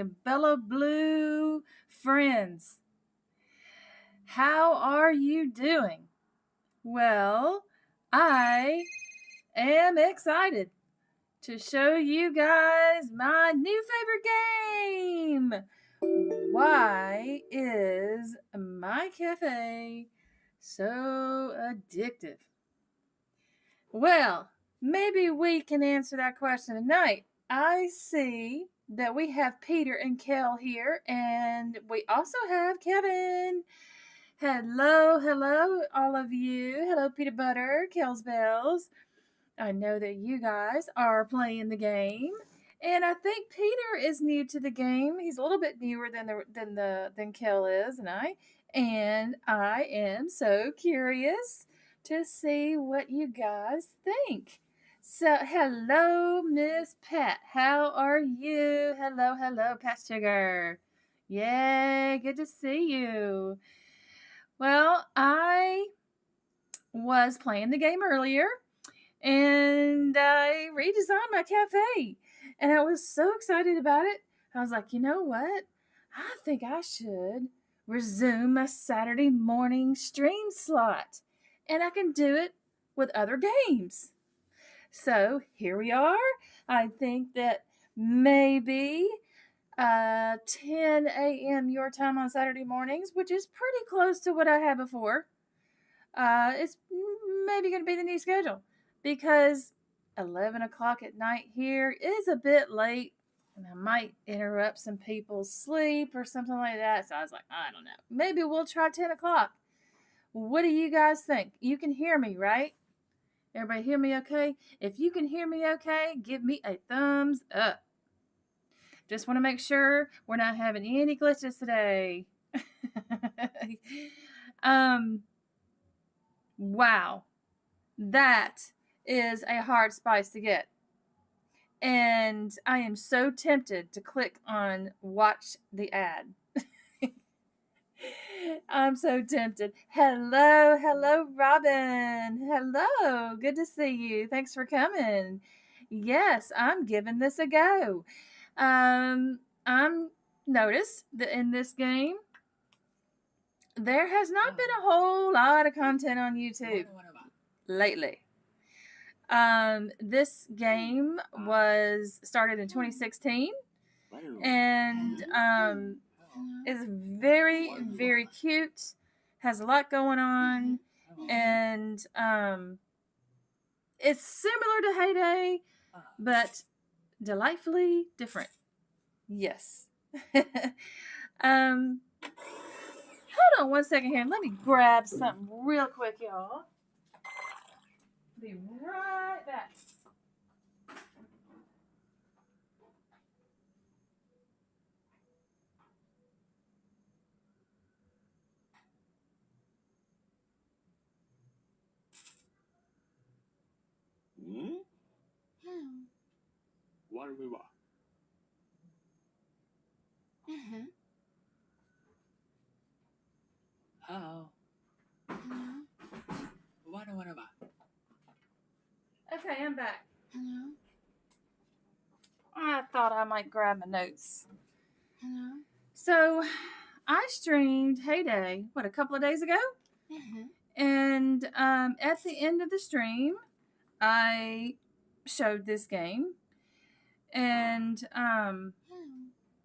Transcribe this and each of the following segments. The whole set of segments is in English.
Bella Blue friends. How are you doing? Well, I am excited to show you guys my new favorite game. Why is my cafe so addictive? Well, maybe we can answer that question tonight. I see that we have Peter and Kel here, and we also have Kevin. Hello, all of you. Hello, Peter Butter, Kel's Bells. I know that you guys are playing the game, and I think Peter is new to the game. He's a little bit newer than Kel is, and I am so curious to see what you guys think. So, hello, Miss Pat. How are you? Hello, Pat Sugar. Yay, good to see you. Well, I was playing the game earlier and I redesigned my cafe and I was so excited about it. I was like, you know what? I think I should resume my Saturday morning stream slot and I can do it with other games. So here we are. I think that maybe 10 a.m. your time on Saturday mornings, which is pretty close to what I had before. It's maybe going to be the new schedule because 11 o'clock at night here is a bit late and I might interrupt some people's sleep or something like that. So I was like, I don't know. Maybe we'll try 10 o'clock. What do you guys think? You can hear me, right? Everybody hear me okay? If you can hear me okay, give me a thumbs up. Just want to make sure we're not having any glitches today. Wow. That is a hard spice to get. And I am so tempted to click on watch the ad. I'm so tempted. Hello, Robin. Hello, good to see you. Thanks for coming. Yes, I'm giving this a go. I'm noticed that in this game, there has not been a whole lot of content on YouTube lately. This game was started in 2016 and is very, very cute, has a lot going on, and it's similar to Heyday, but delightfully different. Yes. Hold on one second here. Let me grab something real quick, y'all. Be right back. What do we want? Hello. What about? Okay, I'm back. Hello. I thought I might grab my notes. Hello. So, I streamed Heyday, a couple of days ago? And at the end of the stream, I showed this game and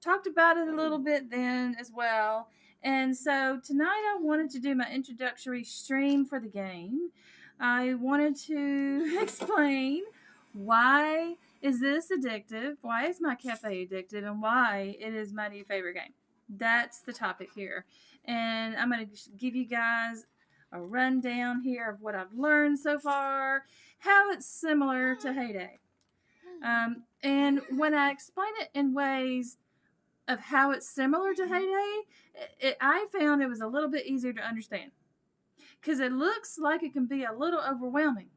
talked about it a little bit then as well. And so tonight I wanted to do my introductory stream for the game. I wanted to explain why is this addictive, why is my cafe addictive, and why it is my new favorite game. That's the topic here. And I'm going to give you guys a rundown here of what I've learned so far, how it's similar to Heyday. And when I explain it in ways of how it's similar to Heyday, I found it was a little bit easier to understand. Because it looks like it can be a little overwhelming,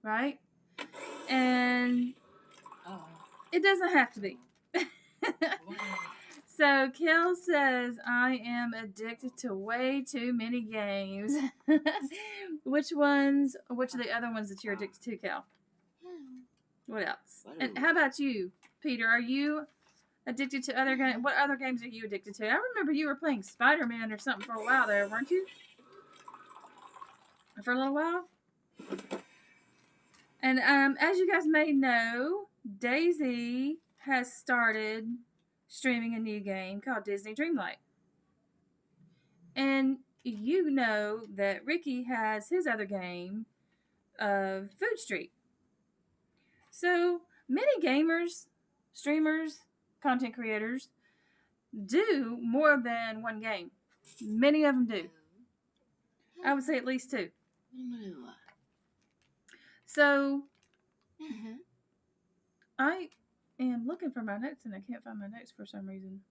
right? And it doesn't have to be. So, Kel says, I am addicted to way too many games. Which are the other ones that you're addicted to, Kel? What else? And how about you, Peter? Are you Addicted to other games? What other games are you addicted to? I remember you were playing Spider-Man or something for a while there, weren't you? For a little while. And as you guys may know, Daisy has started streaming a new game called Disney Dreamlight. And you know that Ricky has his other game of Food Street. So many gamers, streamers, content creators do more than one game. Many of them do. I would say at least two. So I am looking for my notes and I can't find my notes for some reason.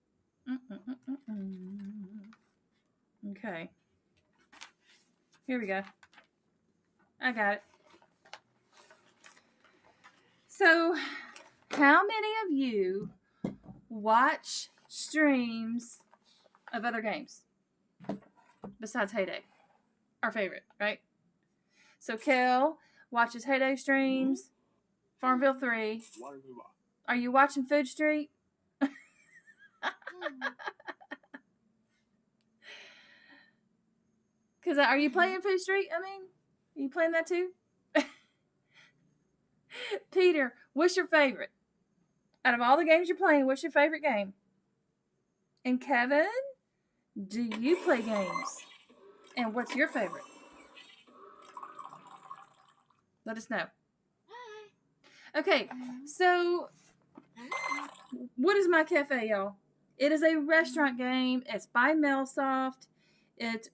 Okay. Here we go. I got it. So, how many of you watch streams of other games besides Heyday? Our favorite, right? So, Kel watches Heyday streams, Farmville 3. Are you watching Food Street? Because are you playing Food Street? I mean, are you playing that too? Peter, what's your favorite? Out of all the games you're playing, what's your favorite game? And Kevin, do you play games? And what's your favorite? Let us know. Okay, so what is My Cafe, y'all? It is a restaurant game. It's by Melsoft. It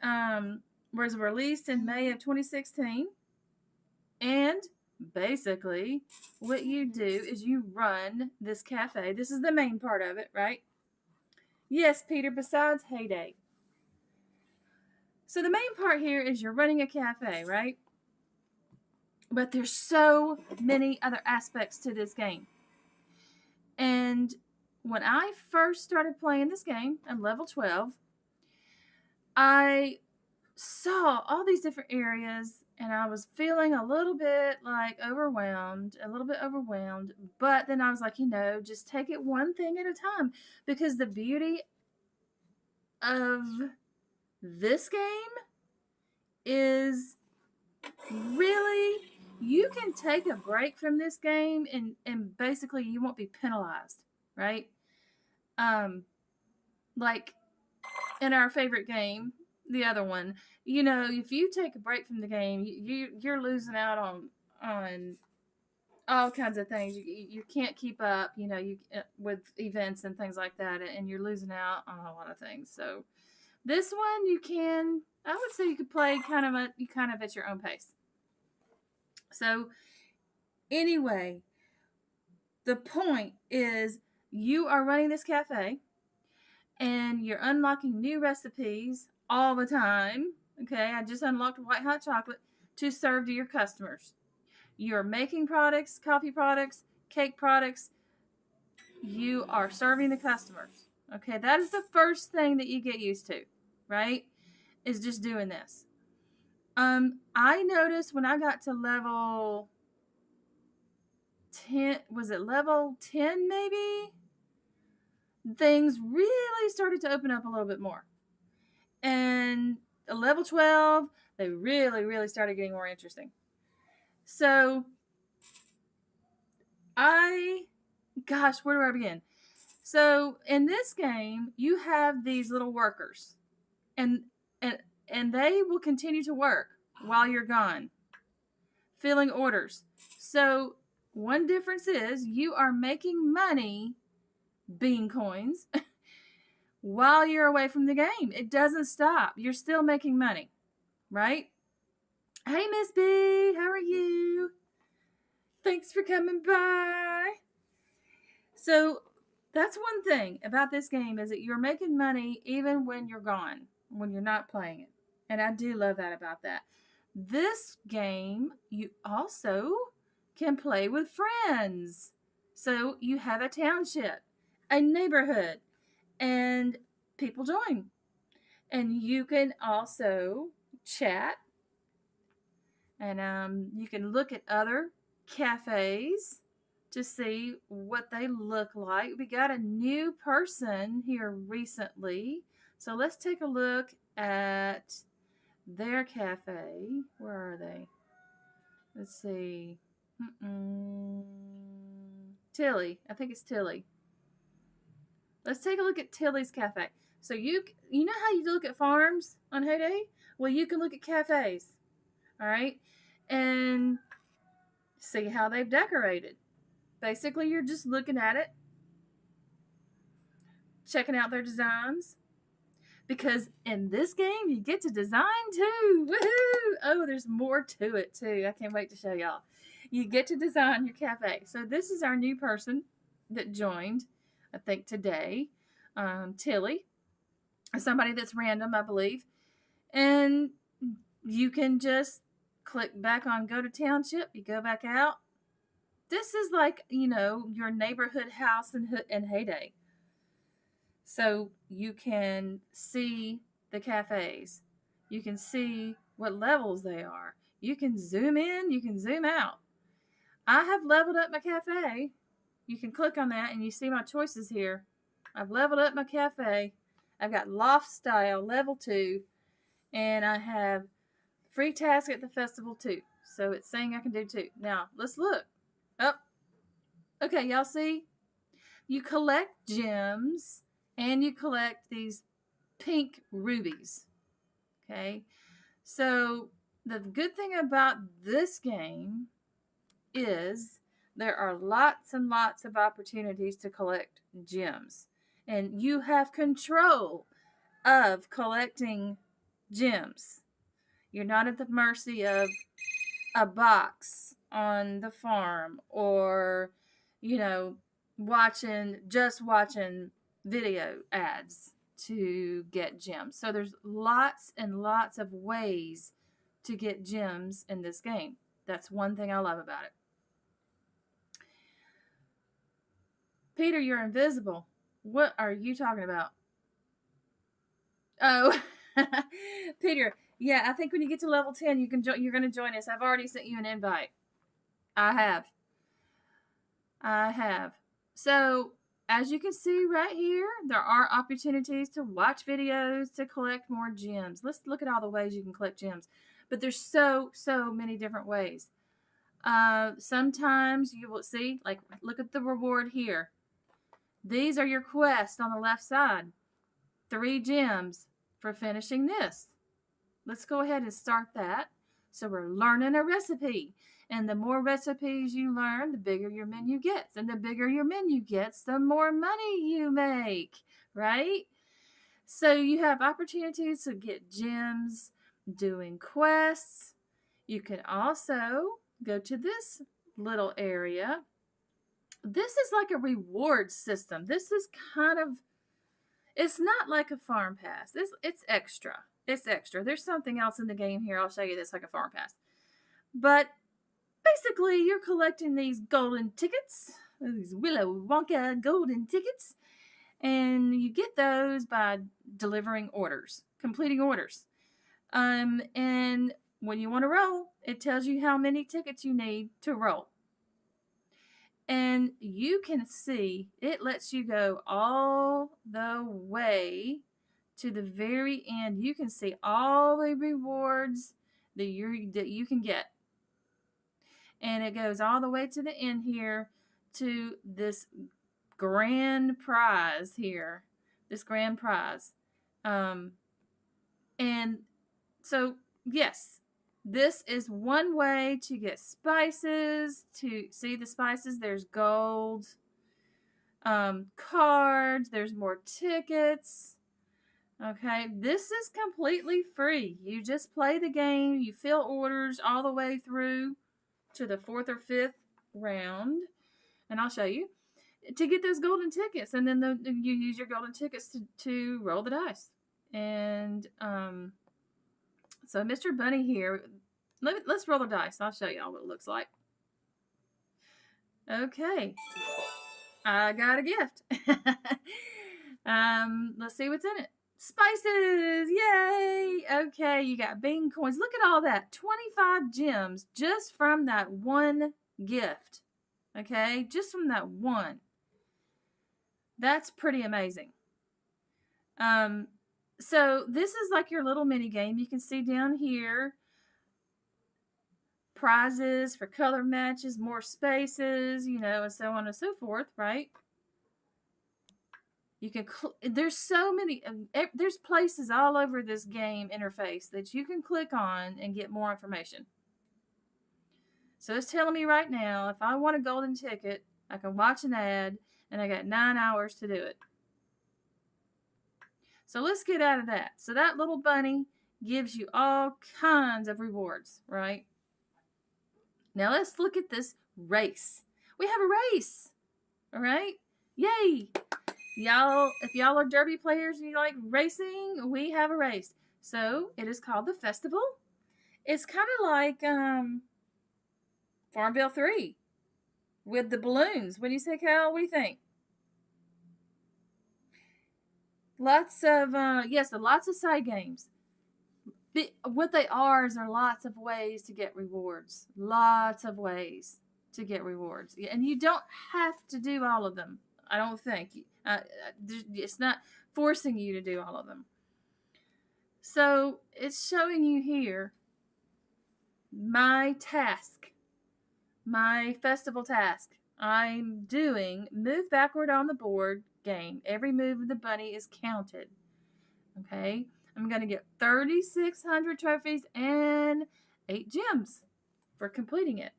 was released in May of 2016. And basically, what you do is you run this cafe. This is the main part of it, right? Yes, Peter, besides Heyday. So the main part here is you're running a cafe, right? But there's so many other aspects to this game. And when I first started playing this game, I'm level 12, I saw all these different areas and I was feeling a little bit like overwhelmed, but then I was like, just take it one thing at a time, because the beauty of this game is really, you can take a break from this game and basically you won't be penalized, right? Like in our favorite game, the other one, if you take a break from the game, you're losing out on all kinds of things. You can't keep up, with events and things like that, and you're losing out on a lot of things. So this one, I would say you could play kind of at your own pace. So anyway, the point is you are running this cafe and you're unlocking new recipes all the time. Okay, I just unlocked white hot chocolate to serve to your customers. You're making products, coffee products, cake products. You are serving the customers. Okay, that is the first thing that you get used to, right? Is just doing this. I noticed when I got to level 10, was it level 10 maybe? Things really started to open up a little bit more. And at level 12, they really, really started getting more interesting. So, where do I begin? So, in this game, you have these little workers. And they will continue to work while you're gone, filling orders. So, one difference is you are making money, bean coins, while you're away from the game. It doesn't stop. You're still making money, right? Hey, Miss B, how are you? Thanks for coming by. So that's one thing about this game, is that you're making money even when you're gone, when you're not playing it. And I do love that about that. This game, you also can play with friends. So you have a township, a neighborhood, and people join. And you can also chat, and you can look at other cafes to see what they look like. We got a new person here recently. So let's take a look at their cafe. Where are they? Let's see. Tilly. I think it's Tilly. Let's take a look at Tilly's cafe. So you know how you look at farms on Heyday? Well, you can look at cafes. All right? And see how they've decorated. Basically, you're just looking at it, checking out their designs. Because in this game, you get to design too. Woohoo! Oh, there's more to it too. I can't wait to show y'all. You get to design your cafe. So this is our new person that joined, I think today, Tilly, somebody that's random, I believe. And you can just click back on go to township. You go back out. This is like, your neighborhood house in Heyday. So you can see the cafes. You can see what levels they are. You can zoom in, you can zoom out. I have leveled up my cafe. You can click on that and you see my choices here. I've leveled up my cafe. I've got loft style level 2 and I have free task at the festival 2. So it's saying I can do 2. Now, let's look. Oh. Okay, y'all see? You collect gems and you collect these pink rubies. Okay, so the good thing about this game is there are lots and lots of opportunities to collect gems, and you have control of collecting gems. You're not at the mercy of a box on the farm or, watching video ads to get gems. So there's lots and lots of ways to get gems in this game. That's one thing I love about it. Peter, you're invisible. What are you talking about? Oh, Peter. Yeah, I think when you get to level 10, you're going to join us. I've already sent you an invite. I have. So, as you can see right here, there are opportunities to watch videos to collect more gems. Let's look at all the ways you can collect gems. But there's so many different ways. Sometimes you will see, like, look at the reward here. These are your quests on the left side. 3 gems for finishing this. Let's go ahead and start that. So we're learning a recipe. And the more recipes you learn, the bigger your menu gets. And the bigger your menu gets, the more money you make, right? So you have opportunities to get gems doing quests. You can also go to this little area. This is like a reward system. This is it's not like a farm pass. It's extra. It's extra. There's something else in the game here. I'll show you this like a farm pass. But basically, you're collecting these golden tickets, these Willow Wonka golden tickets, and you get those by delivering orders, completing orders. And when you want to roll, it tells you how many tickets you need to roll. And you can see it lets you go all the way to the very end. You can see all the rewards that you can get. And it goes all the way to the end here to this grand prize here. This grand prize. And so, yes, this is one way to get spices. To see the spices, there's gold, cards, there's more tickets. Okay, this is completely free. You just play the game, you fill orders all the way through to the 4th or 5th round, and I'll show you, to get those golden tickets. And then you use your golden tickets to roll the dice. And so Mr. Bunny here, let's roll the dice. I'll show y'all what it looks like. Okay, I got a gift. Let's see what's in it. Spices! Yay! Okay, you got bean coins. Look at all that. 25 gems just from that one gift. Okay, just from that one. That's pretty amazing. Um, so this is like your little mini game. You can see down here prizes for color matches, more spaces, and so on and so forth, right? You can there's so many there's places all over this game interface that you can click on and get more information. So it's telling me right now if I want a golden ticket, I can watch an ad and I got 9 hours to do it. So let's get out of that. So that little bunny gives you all kinds of rewards, right? Now let's look at this race. We have a race. All right? Yay! Y'all, if y'all are derby players and you like racing, we have a race. So it is called the festival. It's kind of like Farmville 3 with the balloons. What do you say, Cal? What do you think? Lots of lots of side games. What they are is there are lots of ways to get rewards. Lots of ways to get rewards, and you don't have to do all of them. I don't think it's not forcing you to do all of them. So it's showing you here my task, my festival task. I'm doing move backward on the board game. Every move of the bunny is counted. Okay, I'm going to get 3,600 trophies and 8 gems for completing it.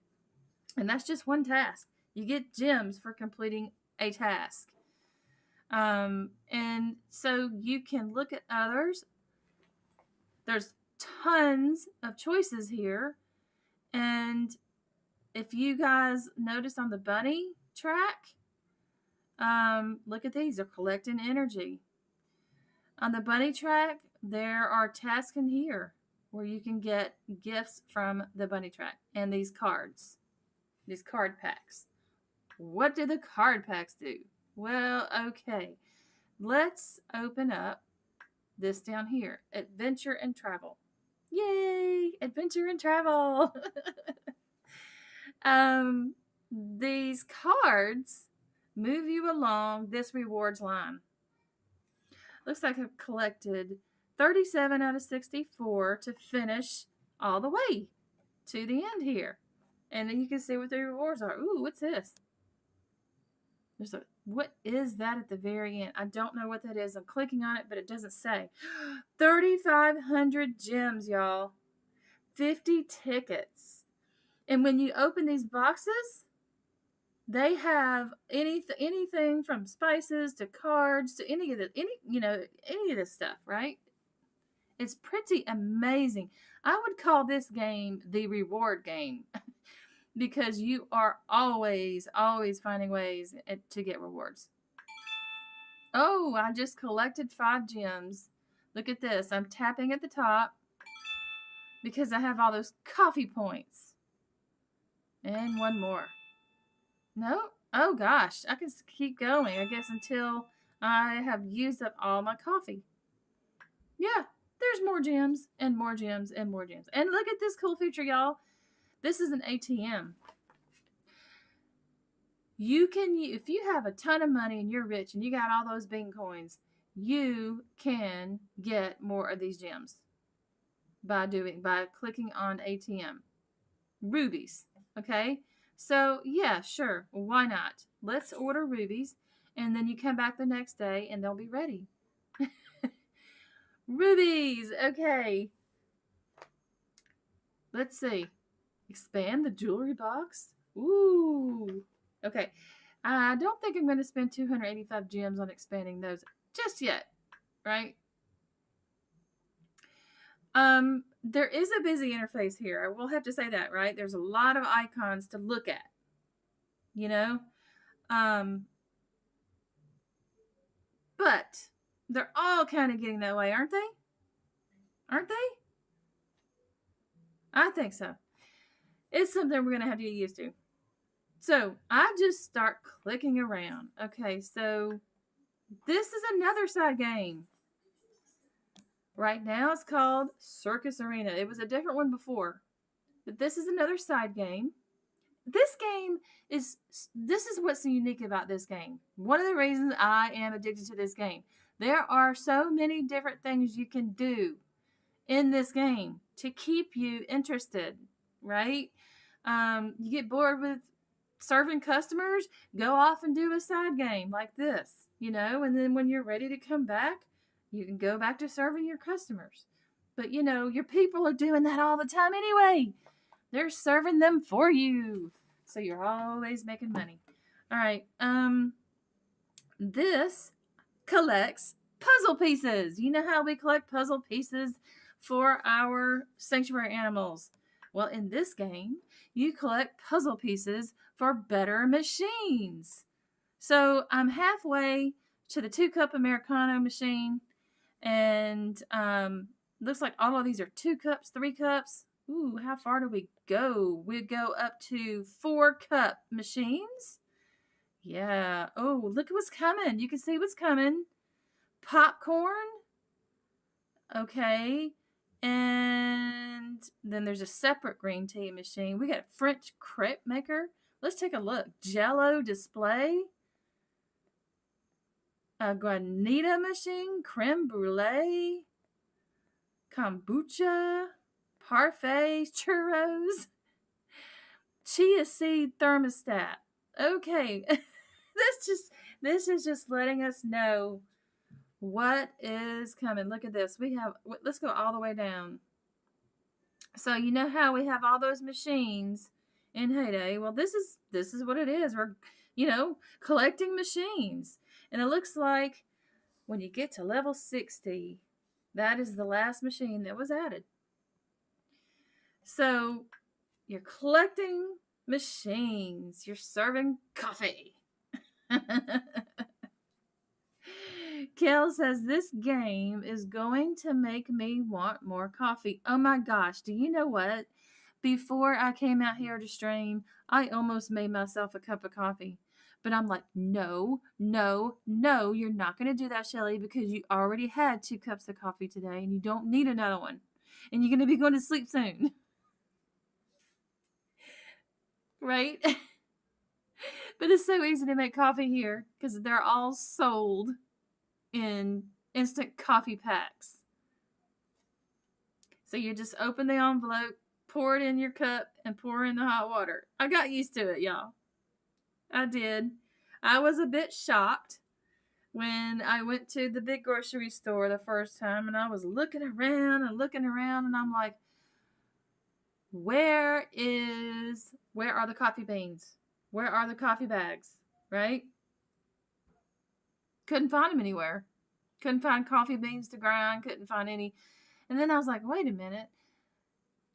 And that's just one task. You get gems for completing a task. And so you can look at others. There's tons of choices here. And if you guys notice on the bunny track, look at these. They're collecting energy. On the bunny track, there are tasks in here where you can get gifts from the bunny track and these cards, these card packs. What do the card packs do? Well, okay. Let's open up this down here. Adventure and travel. Yay! Adventure and travel. These cards move you along this rewards line. Looks like I've collected 37 out of 64 to finish all the way to the end here. And then you can see what the rewards are. Ooh, what's this? What is that at the very end? I don't know what that is. I'm clicking on it, but it doesn't say. 3,500 gems, y'all. 50 tickets. And when you open these boxes, they have anything from spices to cards to any of this stuff, right? It's pretty amazing. I would call this game the reward game because you are always finding ways to get rewards. Oh, I just collected 5 gems. Look at this. I'm tapping at the top because I have all those coffee points. And one more. No? Oh gosh, I can keep going, I guess, until I have used up all my coffee. Yeah, there's more gems and more gems and more gems. And look at this cool feature, y'all. This is an ATM. You can, if you have a ton of money and you're rich and you got all those bean coins, you can get more of these gems by clicking on ATM. Rubies, okay? So, yeah, sure, why not? Let's order rubies, and then you come back the next day and they'll be ready. Rubies, okay. Let's see. Expand the jewelry box. Ooh. Okay. I don't think I'm going to spend 285 gems on expanding those just yet, right? There is a busy interface here. I will have to say that, right? There's a lot of icons to look at. You know? But they're all kind of getting that way, aren't they? Aren't they? I think so. It's something we're going to have to get used to. So I just start clicking around. Okay, so this is another side game. Right now it's called Circus Arena. It was a different one before. But this is another side game. this game this is what's unique about this game. One of the reasons I am addicted to this game. There are so many different things you can do in this game to keep you interested, right? You get bored with serving customers, go off and do a side game like this, and then when you're ready to come back, you can go back to serving your customers. But your people are doing that all the time anyway. They're serving them for you. So you're always making money. All right. This collects puzzle pieces. You know how we collect puzzle pieces for our sanctuary animals? Well, in this game, you collect puzzle pieces for better machines. So I'm halfway to the 2-cup Americano machine, and looks like all of these are 2 cups, 3 cups. Ooh, how far do we go? We go up to 4-cup machines. Yeah. Oh, look at what's coming. You can see what's coming. Popcorn. Okay. And then there's a separate green tea machine. We got a French crepe maker. Let's take a look. Jello display. A granita machine. Creme brulee. Kombucha. Parfaits. Churros. Chia seed thermostat. Okay. this is just letting us know what is coming. Look at this. Let's go all the way down. So you know how we have all those machines in Heyday? Well, this is what it is. We're, collecting machines. And it looks like when you get to level 60, that is the last machine that was added. So you're collecting machines. You're serving coffee. Kel says this game is going to make me want more coffee. Oh my gosh, do you know what? Before I came out here to stream, I almost made myself a cup of coffee. But I'm like, no, no, no, you're not going to do that, Shelly, because you already had 2 cups of coffee today and you don't need another one. And you're going to be going to sleep soon. Right? But it's so easy to make coffee here because they're all sold in instant coffee packs. So you just open the envelope, pour it in your cup, and pour in the hot water. I got used to it, y'all. I did. I was a bit shocked when I went to the big grocery store the first time, and I was looking around, and I'm like, where are the coffee beans? Where are the coffee bags? Right? Couldn't find them anywhere. Couldn't find coffee beans to grind. Couldn't find any. And then I was like, wait a minute.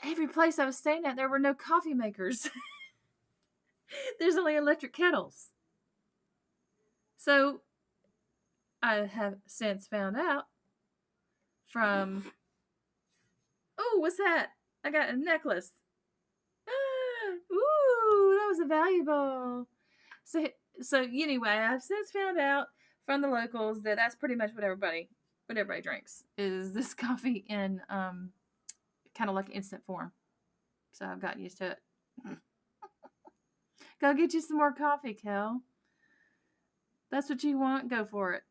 Every place I was staying at, there were no coffee makers. There's only electric kettles. So I have since found out from... Oh, what's that? I got a necklace. Ooh, that was a valuable. So anyway, I've since found out from the locals that that's pretty much what everybody drinks is this coffee in kind of like instant form. So I've gotten used to it. Go get you some more coffee, Kel. That's what you want. Go for it.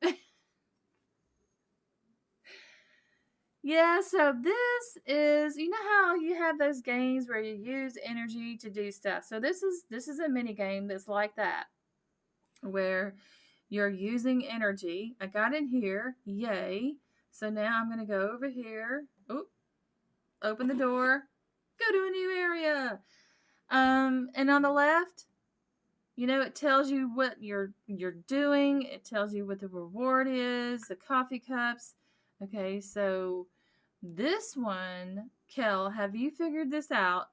Yeah, so this is, you know how you have those games where you use energy to do stuff. So this is a mini game that's like that, where you're using energy. I got in here, yay. So now I'm gonna go over here. Oop, open the door, go to a new area. And on the left, it tells you what you're doing. It tells you what the reward is, the coffee cups. Okay, so this one, Kel, have you figured this out?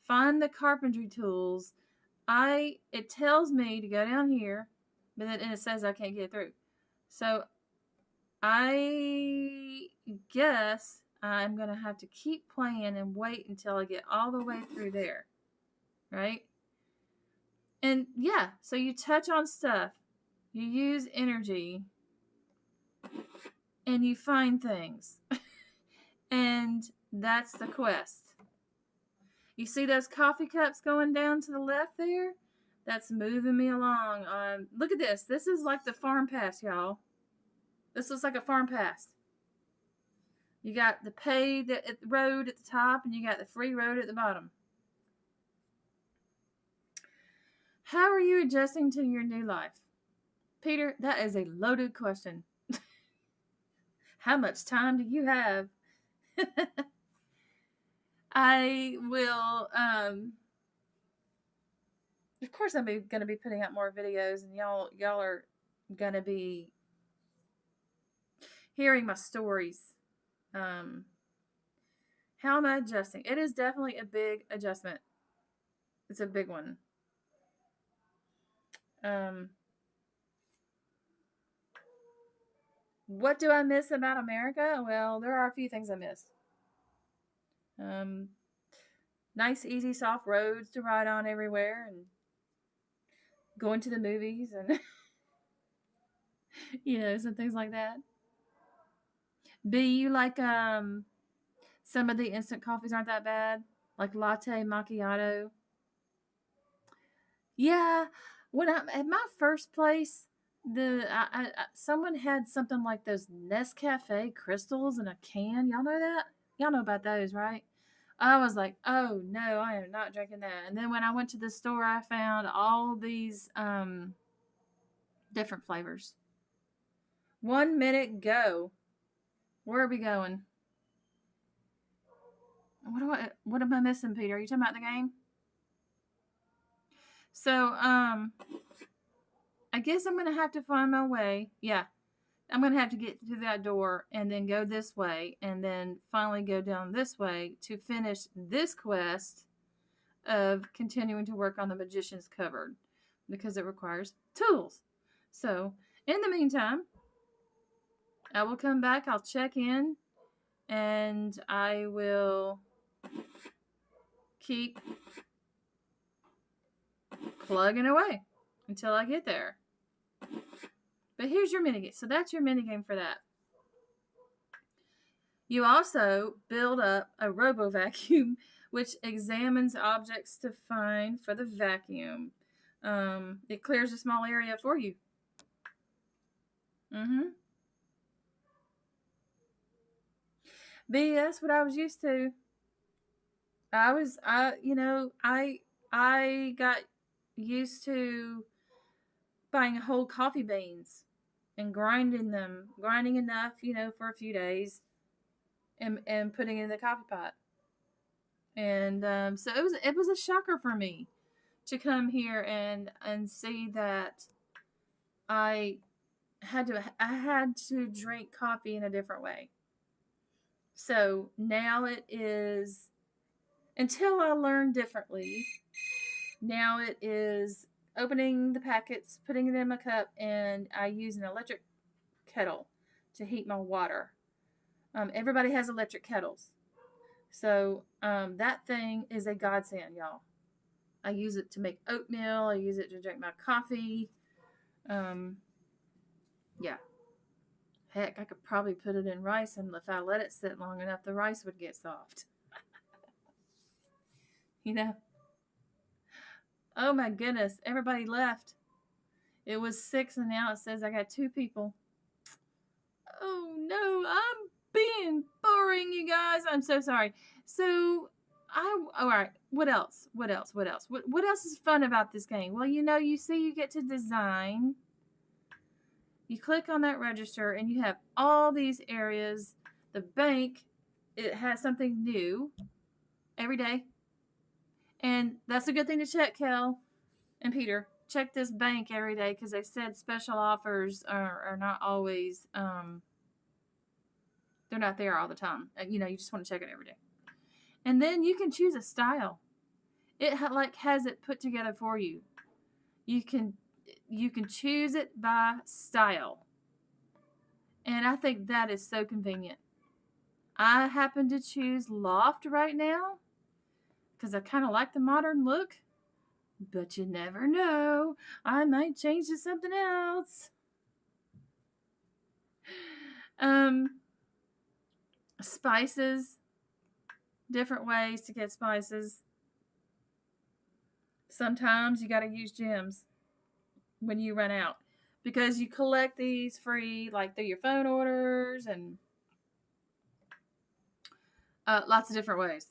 Find the carpentry tools. It tells me to go down here, but then it says I can't get through. So I guess I'm going to have to keep playing and wait until I get all the way through there. Right? And yeah, so you touch on stuff. You use energy. And you find things. And that's the quest. You see those coffee cups going down to the left there? That's moving me along. Look at this. This is like the farm pass, y'all. This looks like a farm pass. You got the paved road at the top, and you got the free road at the bottom. How are you adjusting to your new life? Peter, that is a loaded question. How much time do you have? I will, of course, I'm going to be putting out more videos, and y'all are going to be hearing my stories. How am I adjusting? It is definitely a big adjustment. It's a big one. What do I miss about America? Well, there are a few things I miss. Nice, easy, soft roads to ride on everywhere, and going to the movies, and some things like that. B, you like some of the instant coffees aren't that bad, like latte macchiato. Yeah, when I'm at my first place, someone had something like those Nescafe crystals in a can. Y'all know that? Y'all know about those, right? I was like, oh no, I am not drinking that. And then when I went to the store, I found all these different flavors. 1 minute, go. Where are we going? What am I missing, Peter? Are you talking about the game? So, I guess I'm gonna have to find my way. Yeah, I'm gonna have to get through that door and then go this way, and then finally go down this way to finish this quest of continuing to work on the magician's cupboard, because it requires tools. So, in the meantime, I will come back. I'll check in, and I will keep plugging away until I get there. But here's your minigame. So that's your minigame for that. You also build up a robo-vacuum, which examines objects to find for the vacuum. It clears a small area for you. B, that's what I was used to. I got used to buying whole coffee beans and grinding enough, for a few days, and putting it in the coffee pot. And so it was a shocker for me to come here and see that I had to drink coffee in a different way. So now it is, until I learn differently, now it is opening the packets, putting it in my cup, and I use an electric kettle to heat my water. Everybody has electric kettles. So that thing is a godsend, y'all. I use it to make oatmeal. I use it to drink my coffee. Yeah. Heck, I could probably put it in rice, and if I let it sit long enough, the rice would get soft. Oh my goodness, everybody left. It was 6, and now it says I got 2 people. Oh no, I'm being boring, you guys. I'm so sorry. So, all right. What else? What else is fun about this game? Well, you see you get to design. You click on that register, and you have all these areas. The bank, it has something new every day. And that's a good thing to check, Kel and Peter. Check this bank every day, because they said special offers are not always, they're not there all the time. You just want to check it every day. And then you can choose a style. It has it put together for you. You can choose it by style. And I think that is so convenient. I happen to choose loft right now because I kind of like the modern look. But you never know. I might change to something else. Spices. Different ways to get spices. Sometimes you got to use gems when you run out because you collect these free, like through your phone orders and lots of different ways.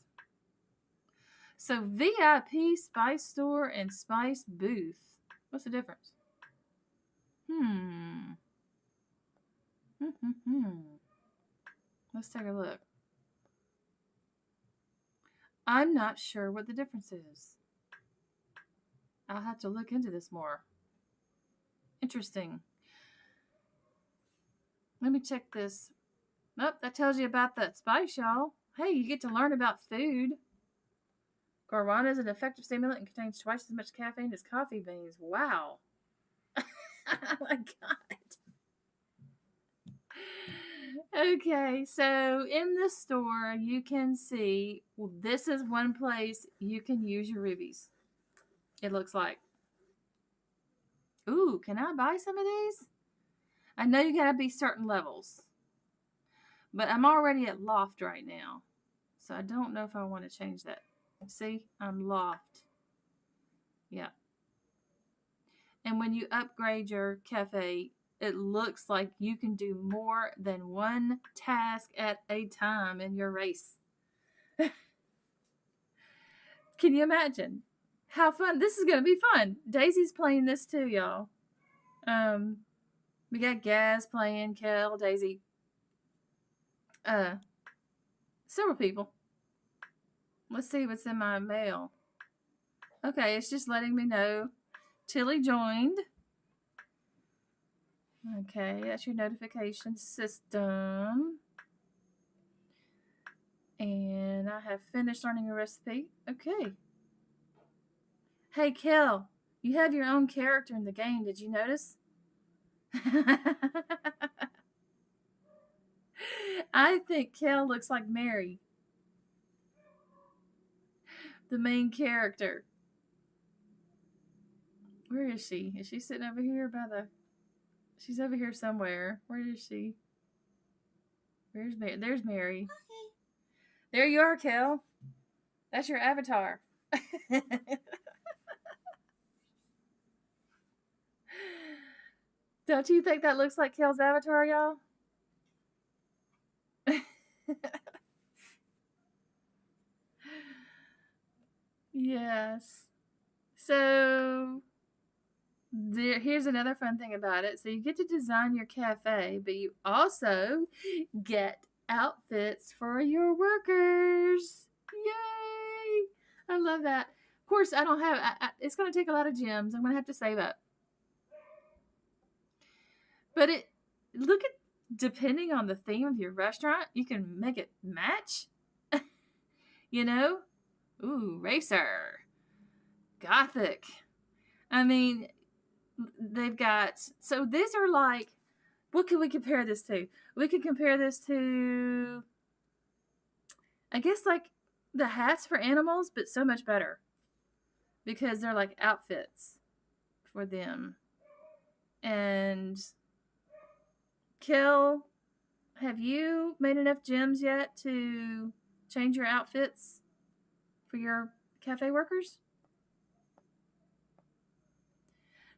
So VIP Spice Store and Spice Booth. What's the difference? Hmm. Let's take a look. I'm not sure what the difference is. I'll have to look into this more. Interesting. Let me check this. Nope, that tells you about that spice, y'all. Hey, you get to learn about food. Guarana is an effective stimulant and contains twice as much caffeine as coffee beans. Wow. Oh my god. Okay, so in the store, you can see, well, this is one place you can use your rubies. It looks like. Ooh, can I buy some of these? I know you gotta be certain levels. But I'm already at loft right now. So I don't know if I want to change that. See, I'm loft. Yeah. And when you upgrade your cafe, it looks like you can do more than one task at a time in your race. Can you imagine how fun? This is going to be fun. Daisy's playing this too, y'all. We got Gaz playing, Kel, Daisy, several people. Let's see what's in my mail. Okay, it's just letting me know Tilly joined. Okay, that's your notification system. And I have finished learning a recipe. Okay. Hey, Kel, you have your own character in the game. Did you notice? I think Kel looks like Mary, the main character. Where is she? Is she sitting over here by the... She's over here somewhere. Where is she? Where's Mary? There's Mary. Okay. There you are, Kel. That's your avatar. Don't you think that looks like Kel's avatar, y'all? Yes. So here's another fun thing about it. So you get to design your cafe, but you also get outfits for your workers. Yay! I love that. Of course, I don't have. It's going to take a lot of gems. I'm going to have to save up. But look at, depending on the theme of your restaurant, you can make it match. You know? Ooh, racer. Gothic. I mean, they've got, so these are like, what can we compare this to? We could compare this to, I guess, like the hats for animals, but so much better because they're like outfits for them. And Kel, have you made enough gems yet to change your outfits for your cafe workers?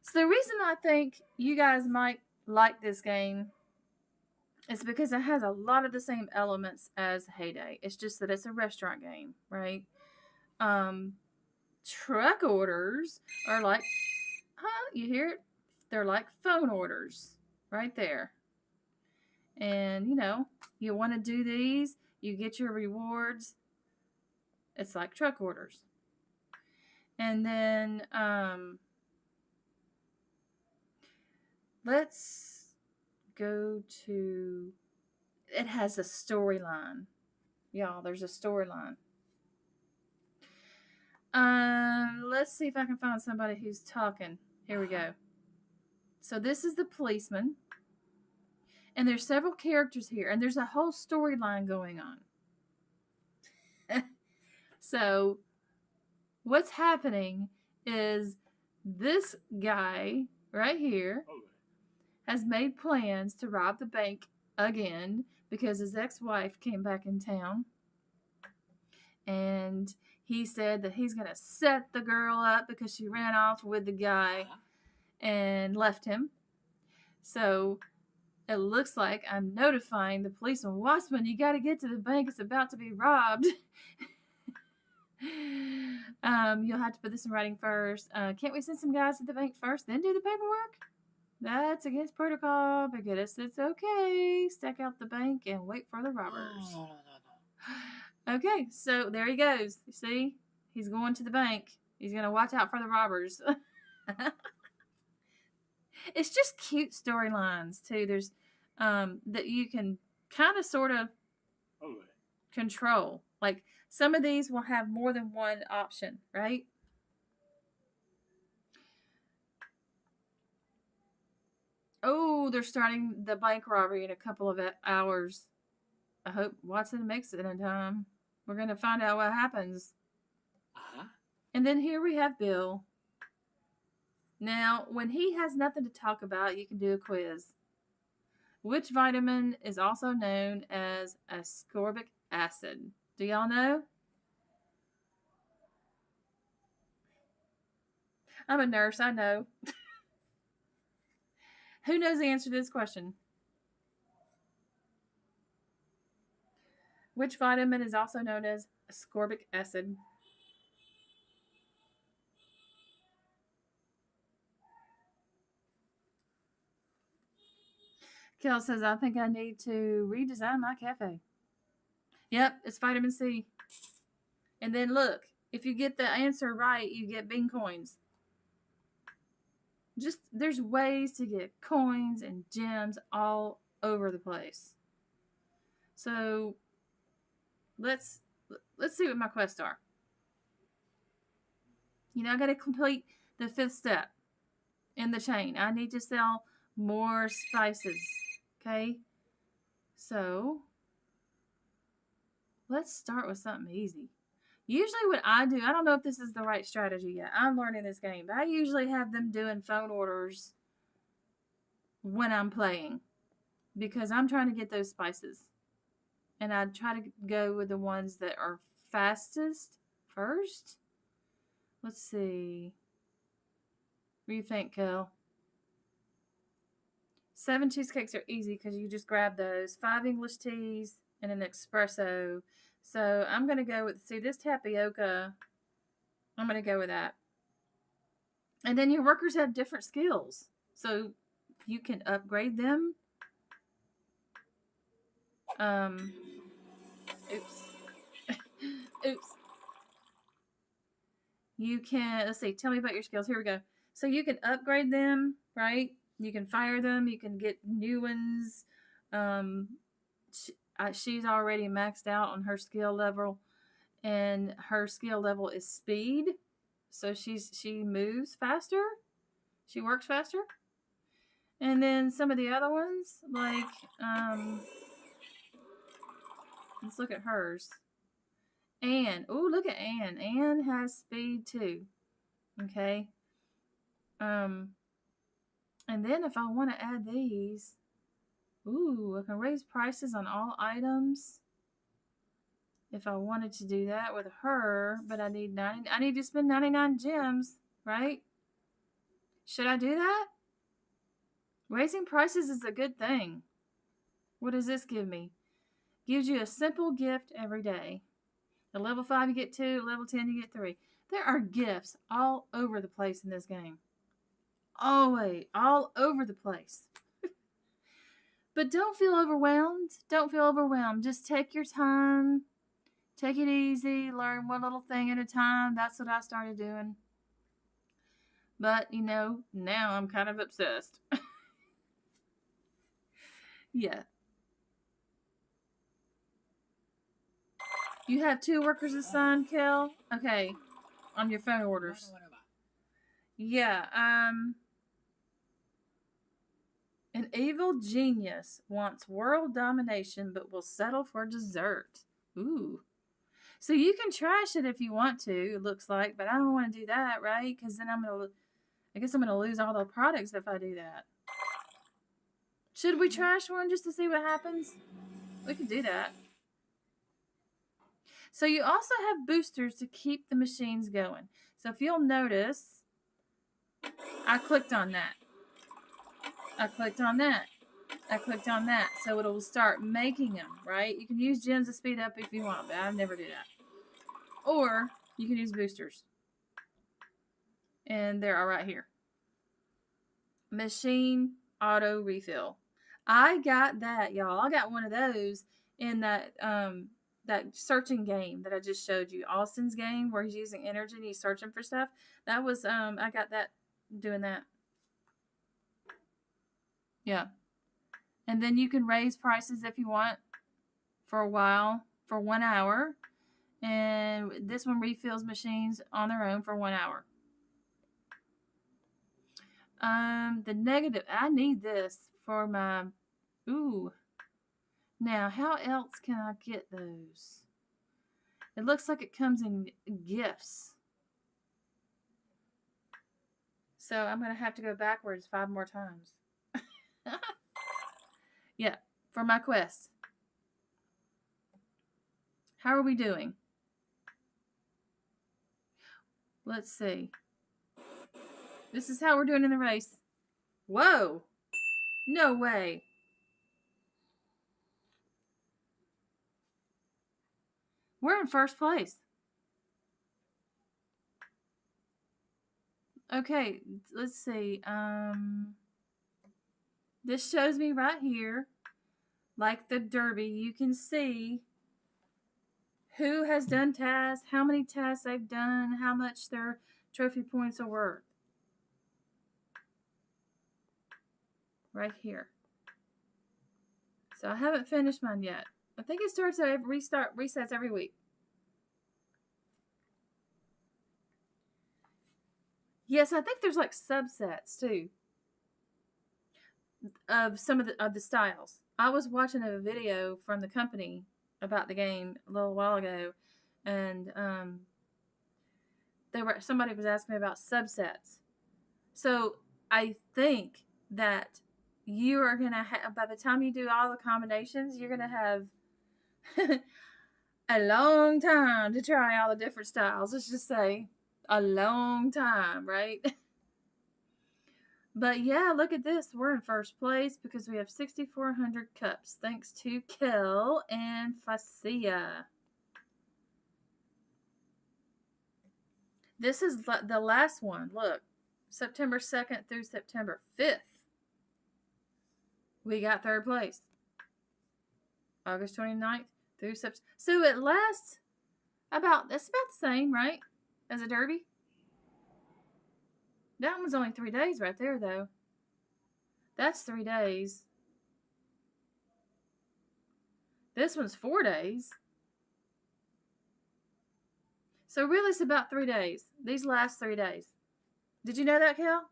So the reason I think you guys might like this game is because it has a lot of the same elements as Heyday. It's just that it's a restaurant game, right? Truck orders are like, huh? You hear it? They're like phone orders right there. And, you want to do these, you get your rewards. It's like truck orders. And then, let's go to, it has a storyline. Y'all, there's a storyline. Let's see if I can find somebody who's talking. Here we go. So this is the policeman. And there's several characters here. And there's a whole storyline going on. So what's happening is this guy right here has made plans to rob the bank again because his ex-wife came back in town. And he said that he's going to set the girl up because she ran off with the guy and left him. So it looks like I'm notifying the police and Watchman, you got to get to the bank. It's about to be robbed. You'll have to put this in writing first. Can't we send some guys to the bank first, then do the paperwork? That's against protocol, but it's okay. Stack out the bank and wait for the robbers. No. Okay, so there he goes. You see? He's going to the bank. He's going to watch out for the robbers. It's just cute storylines, too. There's that you can kind of sort of control. Like, some of these will have more than one option, right? Oh, they're starting the bank robbery in a couple of hours. I hope Watson makes it in time. We're going to find out what happens. And then here we have Bill. Now, when he has nothing to talk about, you can do a quiz. Which vitamin is also known as ascorbic acid? Do y'all know? I'm a nurse, I know. Who knows the answer to this question? Which vitamin is also known as ascorbic acid? Kel says, I think I need to redesign my cafe. Yep, it's vitamin C. And then look, if you get the answer right, you get bean coins. Just, there's ways to get coins and gems all over the place. So, let's see what my quests are. You know, I got to complete the 5th step in the chain. I need to sell more spices. Okay? So, let's start with something easy. Usually what I do, I don't know if this is the right strategy yet. I'm learning this game, but I usually have them doing phone orders when I'm playing because I'm trying to get those spices. And I try to go with the ones that are fastest first. Let's see. What do you think, Kel? 7 cheesecakes are easy because you just grab those. 5 English teas and an espresso. So I'm going to go with, see, this tapioca, I'm going to go with that. And then your workers have different skills. So you can upgrade them. Oops. Oops. You can, let's see, tell me about your skills. Here we go. So you can upgrade them, right? You can fire them. You can get new ones. She's already maxed out on her skill level. And her skill level is speed. So she moves faster. She works faster. And then some of the other ones, like, let's look at hers. Anne. Oh, look at Anne. Anne has speed too. Okay. And then if I want to add these, ooh, I can raise prices on all items. If I wanted to do that with her, but I need to spend 99 gems, right? Should I do that? Raising prices is a good thing. What does this give me? Gives you a simple gift every day. At level 5 you get 2, level 10 you get 3. There are gifts all over the place in this game. Always, all over the place. But don't feel overwhelmed. Don't feel overwhelmed. Just take your time. Take it easy. Learn one little thing at a time. That's what I started doing. But, you know, now I'm kind of obsessed. Yeah. You have 2 workers assigned, Kel? Okay. On your phone orders. Yeah, an evil genius wants world domination but will settle for dessert. Ooh. So you can trash it if you want to, it looks like, but I don't want to do that, right? Because then I guess I'm going to lose all the products if I do that. Should we trash one just to see what happens? We could do that. So you also have boosters to keep the machines going. So if you'll notice, I clicked on that. I clicked on that. I clicked on that. So it'll start making them, right? You can use gens to speed up if you want, but I never do that. Or you can use boosters. And they're all right here. Machine auto refill. I got that, y'all. I got one of those in that searching game that I just showed you, Austin's game, where he's using energy and he's searching for stuff. That was I got that doing that. Yeah. And then you can raise prices if you want for a while, for 1 hour. And this one refills machines on their own for 1 hour. The negative, I need this for my, ooh. Now, how else can I get those? It looks like it comes in gifts. So I'm going to have to go backwards 5 more times. Yeah, for my quest. How are we doing? Let's see. This is how we're doing in the race. Whoa! No way. We're in first place. Okay, let's see. This shows me right here, like the Derby, you can see who has done tasks, how many tasks they've done, how much their trophy points are worth. Right here. So I haven't finished mine yet. I think it starts at resets every week. Yes, I think there's like subsets too of some of the styles. I was watching a video from the company about the game a little while ago, and somebody was asking me about subsets. So I think that you are gonna have, by the time you do all the combinations, you're gonna have a long time to try all the different styles. Let's just say a long time, right? But yeah, look at this. We're in first place because we have 6,400 cups, thanks to Kel and Facia. This is the last one. Look, September 2nd through September 5th. We got third place. August 29th through September. So it lasts it's about the same, right? As a derby. That one's only 3 days right there, though. That's 3 days. This one's 4 days. So really it's about 3 days. These last 3 days. Did you know that, Kel?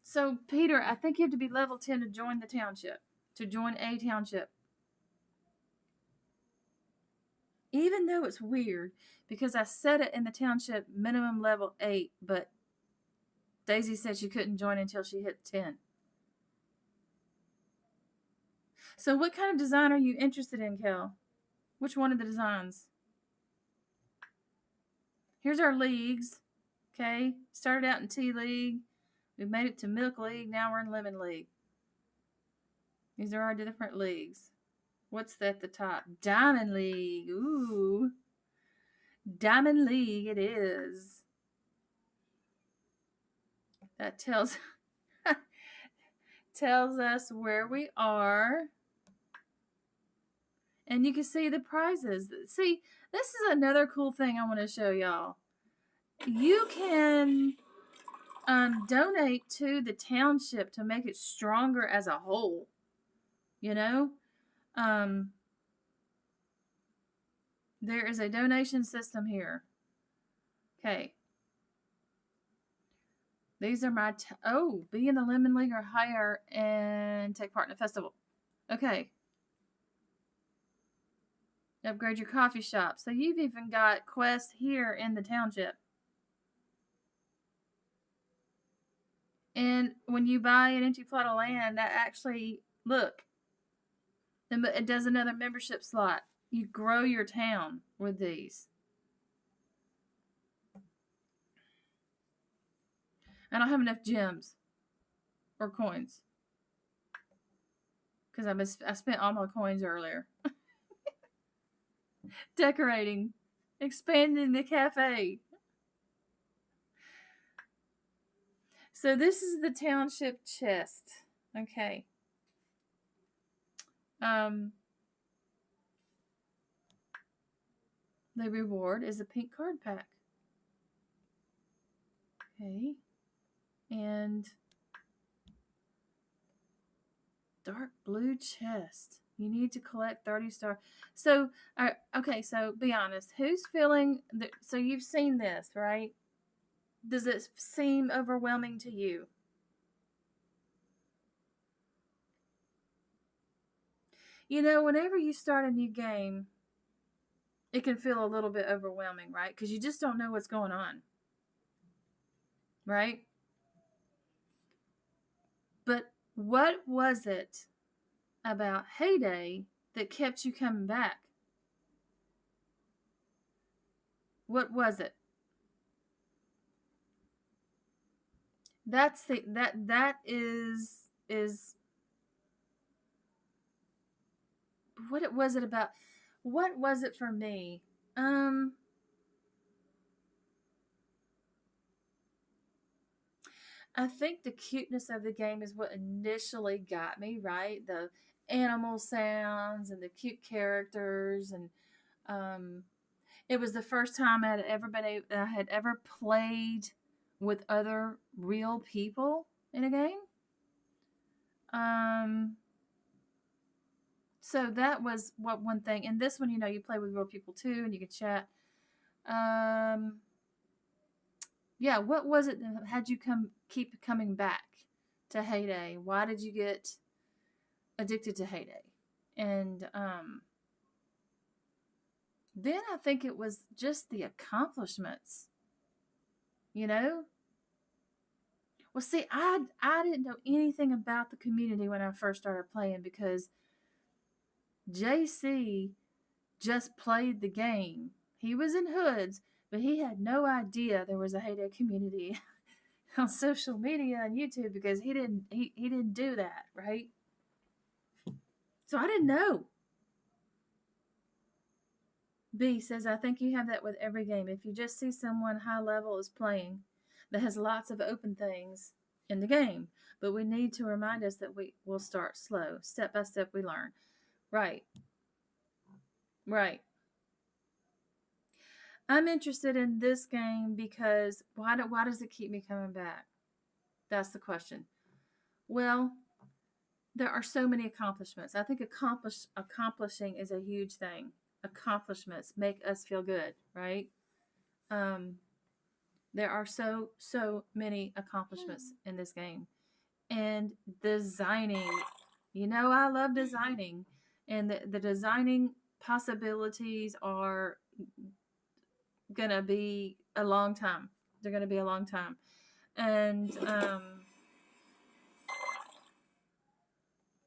So Peter, I think you have to be level 10 to join the township. To join a township. Even though it's weird, because I set it in the township minimum level 8, but Daisy said she couldn't join until she hit 10. So what kind of design are you interested in, Kel? Which one of the designs? Here's our leagues. Okay, started out in Tea League. We made it to Milk League. Now we're in Lemon League. These are our different leagues. What's that at the top? Diamond League. Ooh. Diamond League it is. That tells us where we are. And you can see the prizes. See, this is another cool thing I want to show y'all. You can donate to the township to make it stronger as a whole. You know? There is a donation system here. Okay. These are my, be in the Lemon League or higher and take part in a festival. Okay. Upgrade your coffee shop. So you've even got quests here in the township. And when you buy an empty plot of land, that actually, look, And it does another membership slot. You grow your town with these. I don't have enough gems or coins because I spent all my coins earlier decorating, expanding the cafe. So this is the township chest. Okay. The reward is a pink card pack. Okay. And dark blue chest. You need to collect 30 stars. So, okay, so be honest. Who's feeling so you've seen this, right? Does it seem overwhelming to you? You know, whenever you start a new game, it can feel a little bit overwhelming, right? Because you just don't know what's going on, right? But what was it about Heyday that kept you coming back? What was it? That is what was it about? What was it for me? I think the cuteness of the game is what initially got me, right? The animal sounds and the cute characters, and um, it was the first time I had ever played with other real people in a game. Um, so that was what one thing. And this one, you know, you play with real people too, and you can chat. Um, yeah, what was it that had you keep coming back to Heyday? Why did you get addicted to Heyday? And then I think it was just the accomplishments, you know? Well, see, I didn't know anything about the community when I first started playing because JC just played the game. He was in Hoods, but he had no idea there was a Heyday community on social media and YouTube because he didn't do that, right? So I didn't know. B says, I think you have that with every game. If you just see someone high level is playing that has lots of open things in the game, but we need to remind us that we will start slow. Step by step, we learn. Right. Right. I'm interested in this game because why does it keep me coming back? That's the question. Well, there are so many accomplishments. I think accomplishing is a huge thing. Accomplishments make us feel good, right? Um, there are so many accomplishments in this game, and designing. You know, I love designing, and the designing possibilities are gonna be a long time. They're gonna be a long time, and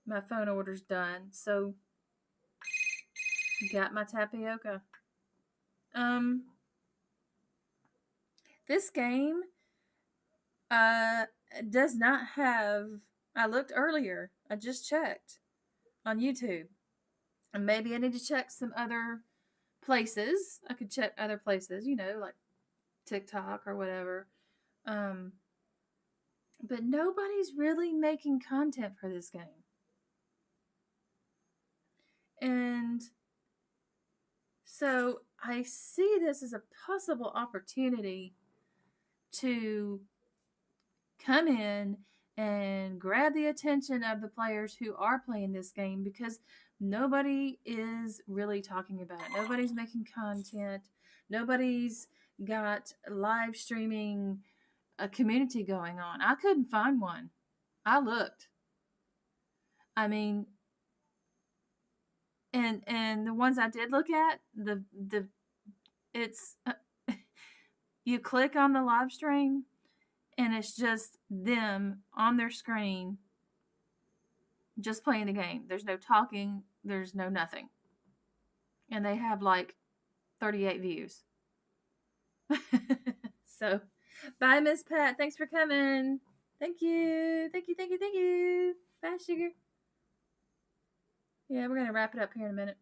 my phone order's done, so got my tapioca. Um, this game uh does not have. I looked earlier. I just checked on YouTube, and maybe I need to check some other places. I could check other places, you know, like TikTok or whatever. Um, but nobody's really making content for this game, and so I see this as a possible opportunity to come in and grab the attention of the players who are playing this game because nobody is really talking about it. Nobody's making content. Nobody's got live streaming a community going on. I couldn't find one. I looked. I mean, and the ones I did look at, the it's you click on the live stream and it's just them on their screen just playing the game. There's no talking, there's no nothing. And they have like 38 views. So, bye, Miss Pat. Thanks for coming. Thank you. Thank you, thank you, thank you. Bye, sugar. Yeah, we're going to wrap it up here in a minute.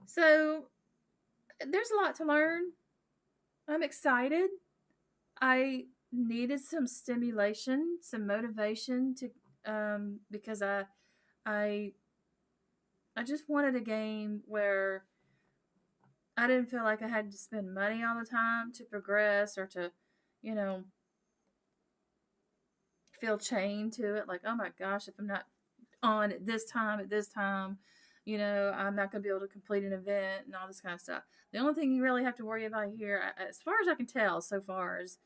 So, there's a lot to learn. I'm excited. I needed some stimulation, some motivation to because I I just wanted a game where I didn't feel like I had to spend money all the time to progress or to, you know, feel chained to it. Like, oh my gosh, if I'm not on at this time, I'm not going to be able to complete an event and all this kind of stuff. The only thing you really have to worry about here, as far as I can tell so far, is,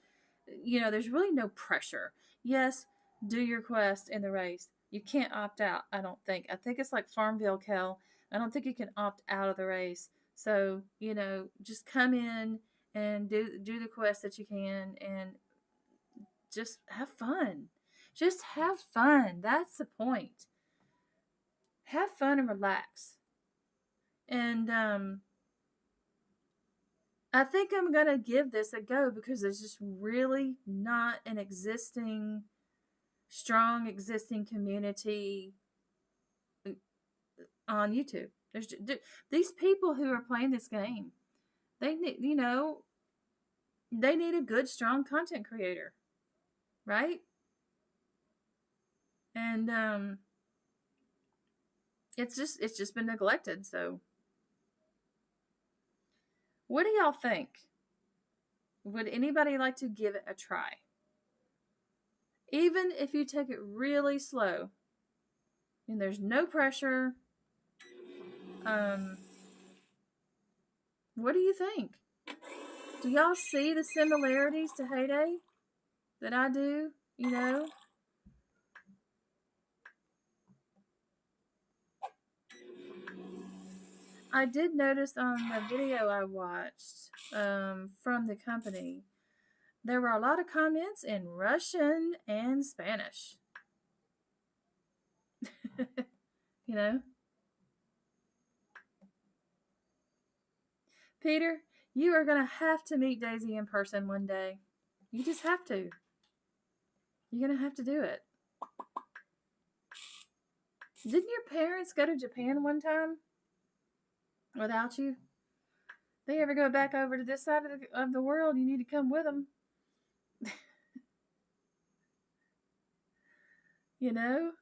there's really no pressure. Yes, do your quest in the race. You can't opt out, I don't think. I think it's like Farmville, Kel. I don't think you can opt out of the race. So, just come in and do the quest that you can and just have fun. Just have fun. That's the point. Have fun and relax. And I think I'm gonna give this a go because there's just really not an strong existing community on YouTube. There's these people who are playing this game. They need, they need a good, strong content creator, right? And it's just been neglected. So, what do y'all think? Would anybody like to give it a try? Even if you take it really slow and there's no pressure, what do you think? Do y'all see the similarities to Heyday that I do? I did notice on the video I watched from the company, there were a lot of comments in Russian and Spanish. you know? Peter, you are going to have to meet Daisy in person one day. You just have to. You're going to have to do it. Didn't your parents go to Japan one time without you? They ever go back over to this side of the world, you need to come with them. you know?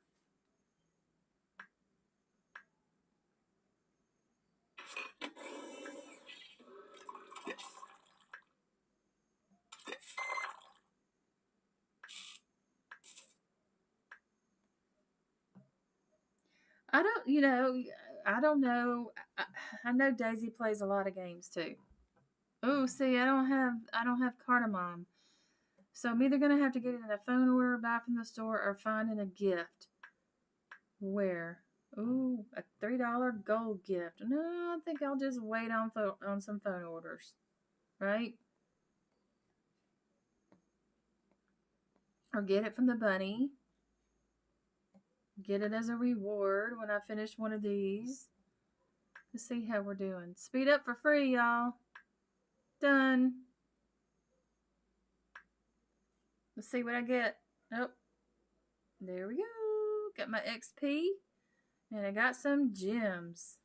I don't, I don't know. I know Daisy plays a lot of games too. Oh, see, I don't have Cardamom. So I'm either gonna have to get it in a phone order, buy from the store, or find in a gift. Where? Ooh, a $3 gold gift. No, I think I'll just wait on some phone orders, right? Or get it from the bunny. Get it as a reward when I finish one of these. Let's see how we're doing. Speed up for free, y'all. Done. Let's see what I get. Oh, there we go. Got my XP. And I got some gems.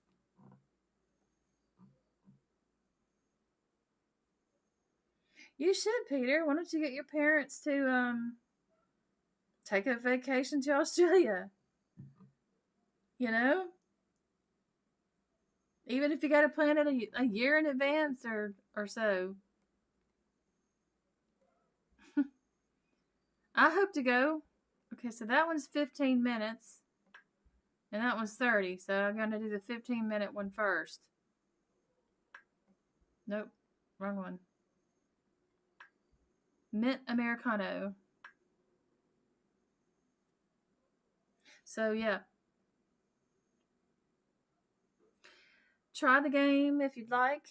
You should, Peter. Why don't you get your parents to take a vacation to Australia? Even if you got to plan it a year in advance or so. I hope to go. Okay, so that one's 15 minutes. And that one's 30. So I'm going to do the 15-minute one first. Nope. Wrong one. Mint Americano. So, yeah. Try the game if you'd like.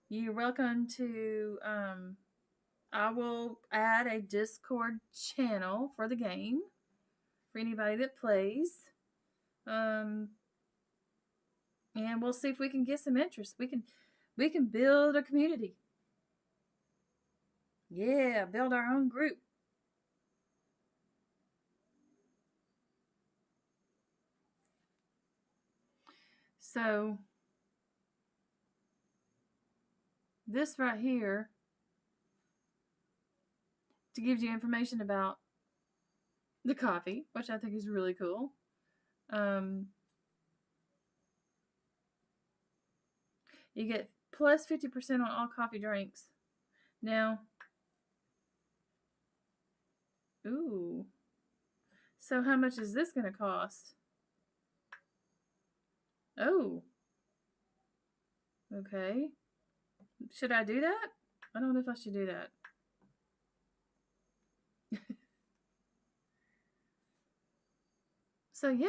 You're welcome to I will add a Discord channel for the game for anybody that plays. And we'll see if we can get some interest. We can build a community. Yeah, build our own group. So this right here gives you information about the coffee, which I think is really cool. You get plus 50% on all coffee drinks. Now, ooh. So how much is this going to cost? Oh. Okay. Should I do that? I don't know if I should do that. So yeah.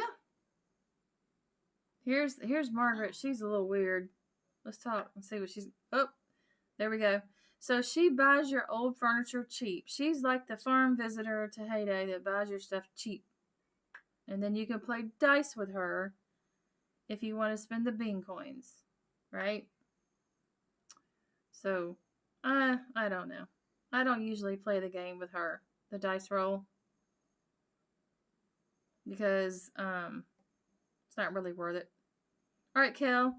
Here's Margaret. She's a little weird. Let's talk and see what she's. Oh, there we go. So she buys your old furniture cheap. She's like the farm visitor to Heyday that buys your stuff cheap. And then you can play dice with her if you want to spend the bean coins, right? So, I don't know. I don't usually play the game with her, the dice roll, because it's not really worth it. All right, Kel,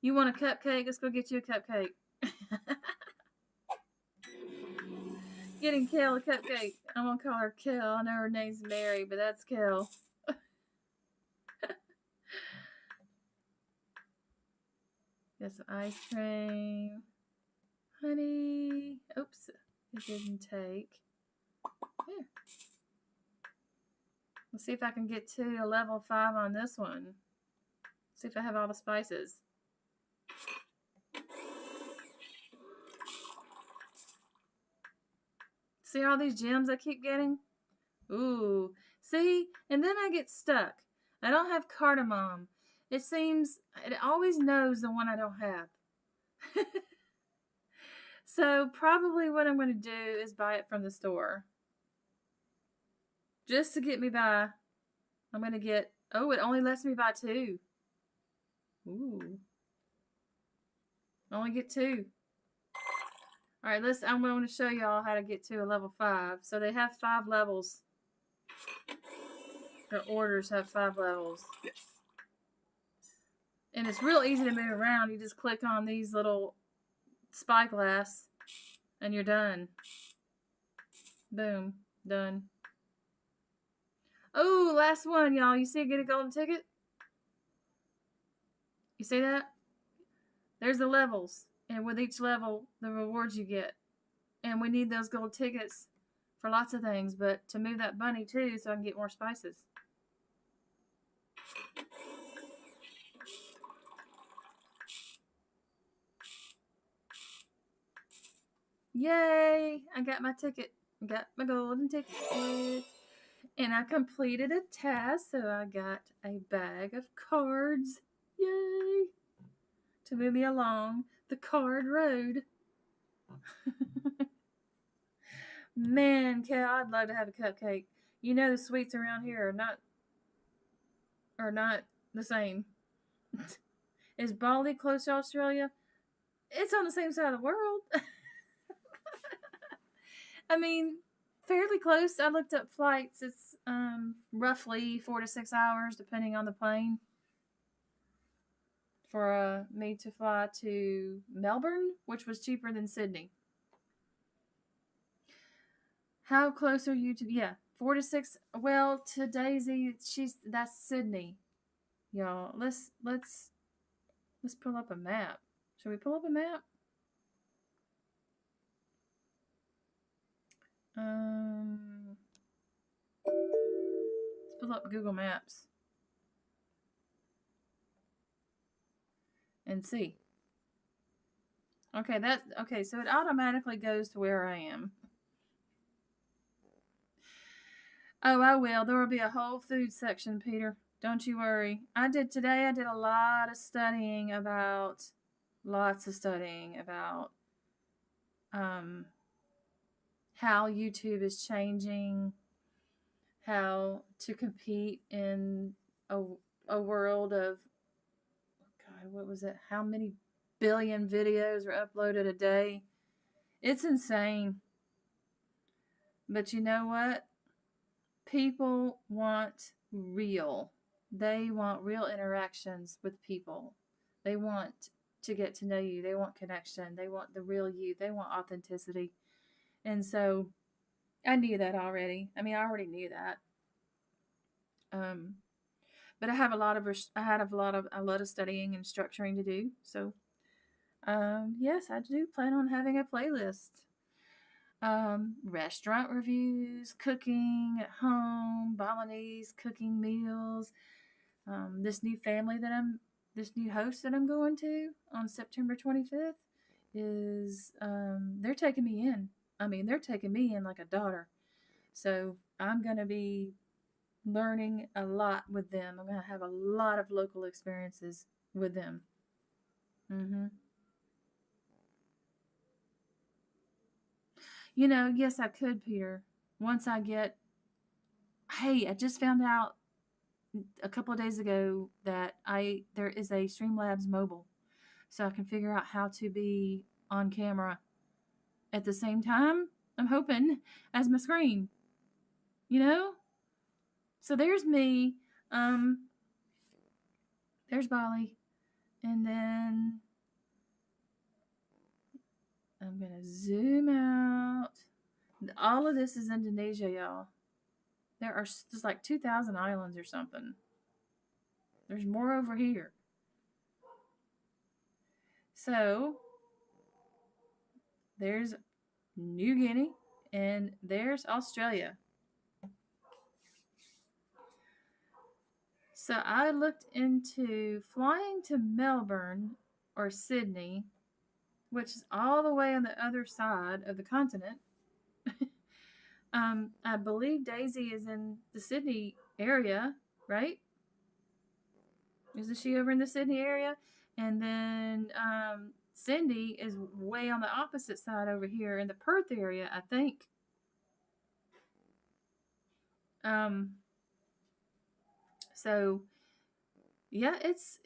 you want a cupcake? Let's go get you a cupcake. Getting Kel a cupcake. I'm gonna call her Kel. I know her name's Mary, but that's Kel. Got some ice cream. Honey. Oops. It didn't take. Here. Let's see if I can get to a level 5 on this one. See if I have all the spices. See all these gems I keep getting? Ooh. See? And then I get stuck. I don't have cardamom. It seems it always knows the one I don't have. So probably what I'm going to do is buy it from the store. Just to get me by. I'm going to get... Oh, it only lets me buy 2. Ooh. Only get 2. Alright, I'm going to show y'all how to get to a level 5. So they have 5 levels. Their orders have 5 levels. Yes. And it's real easy to move around. You just click on these little spyglass and you're done. Boom. Done. Oh, last one, y'all. You see get a golden ticket? You see that? There's the levels. And with each level, the rewards you get. And we need those gold tickets for lots of things. But to move that bunny too so I can get more spices. Yay! I got my ticket. Got my golden ticket. And I completed a task, so I got a bag of cards. Yay! To move me along the card road. Man, Kel, I'd love to have a cupcake. You know the sweets around here are not the same. Is Bali close to Australia? It's on the same side of the world. I mean, fairly close. I looked up flights. It's roughly 4 to 6 hours, depending on the plane, for me to fly to Melbourne, which was cheaper than Sydney. How close are you to? Yeah, 4 to 6. Well, to Daisy, that's Sydney. Y'all, let's pull up a map. Should we pull up a map? Let's pull up Google Maps and see. Okay, so it automatically goes to where I am. Oh, I will. There will be a whole food section, Peter. Don't you worry. I did a lot of studying about lots of studying about how YouTube is changing how to compete in a, a world of, God, what was it? How many billion videos are uploaded a day? It's insane. But you know what? People want real. They want real interactions with people. They want to get to know you. They want connection. They want the real you. They want authenticity. And so I knew that already. I mean, I already knew that. Um, but I have a lot of studying and structuring to do. So, yes, I do plan on having a playlist. Restaurant reviews, cooking at home, Balinese cooking meals. This new family that this new host that I'm going to on September 25th is, they're taking me in. I mean, they're taking me in like a daughter. So I'm going to be learning a lot with them. I'm going to have a lot of local experiences with them. hmm yes, I could, Peter. Once I get, hey, I just found out a couple of days ago that there is a Streamlabs mobile, so I can figure out how to be on camera at the same time. I'm hoping as my screen, you know. So there's me. Um, there's Bali, and then I'm gonna zoom out. All of this is Indonesia, y'all. There's like 2,000 islands or something. There's more over here. So there's New Guinea and there's Australia. So I looked into flying to Melbourne or Sydney, which is all the way on the other side of the continent. I believe Daisy is in the Sydney area, right? Isn't she over in the Sydney area? And then Cindy is way on the opposite side over here in the Perth area, I think. Um, so yeah, it's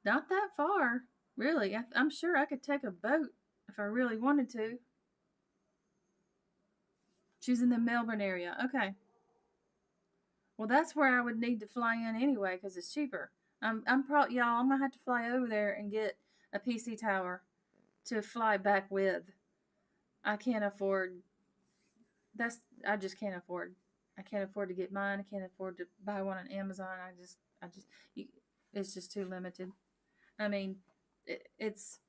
not that far, really. I'm sure I could take a boat if I really wanted to. She's in the Melbourne area. Okay. Well, that's where I would need to fly in anyway because it's cheaper. I'm probably y'all. I'm gonna have to fly over there and get a PC tower to fly back with. I can't afford. That's I just can't afford. I can't afford to get mine. I can't afford to buy one on Amazon. I just, it's just too limited. I mean, it's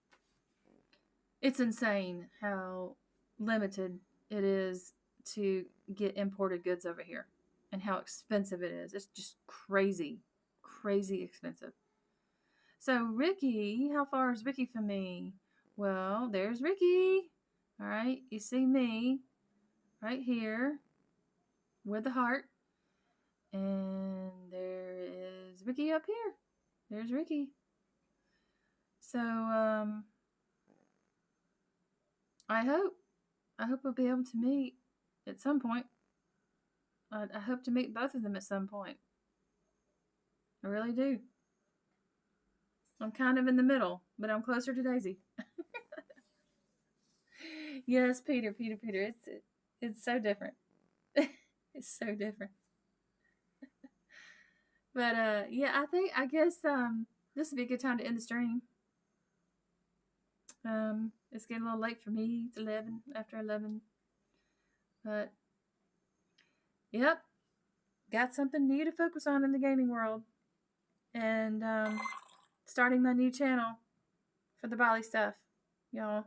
insane how limited it is to get imported goods over here and how expensive it is. It's just crazy, crazy expensive. So, Ricky, how far is Ricky from me? Well, there's Ricky. All right, you see me right here with the heart. And there is Ricky up here. There's Ricky. So, I hope we'll be able to meet at some point. I hope to meet both of them at some point. I really do. I'm kind of in the middle, but I'm closer to Daisy. Yes, Peter. It's so different. It's so different. But yeah, I guess this would be a good time to end the stream. It's getting a little late for me. It's 11 after 11. But yep, got something new to focus on in the gaming world, and starting my new channel for the Bali stuff, y'all.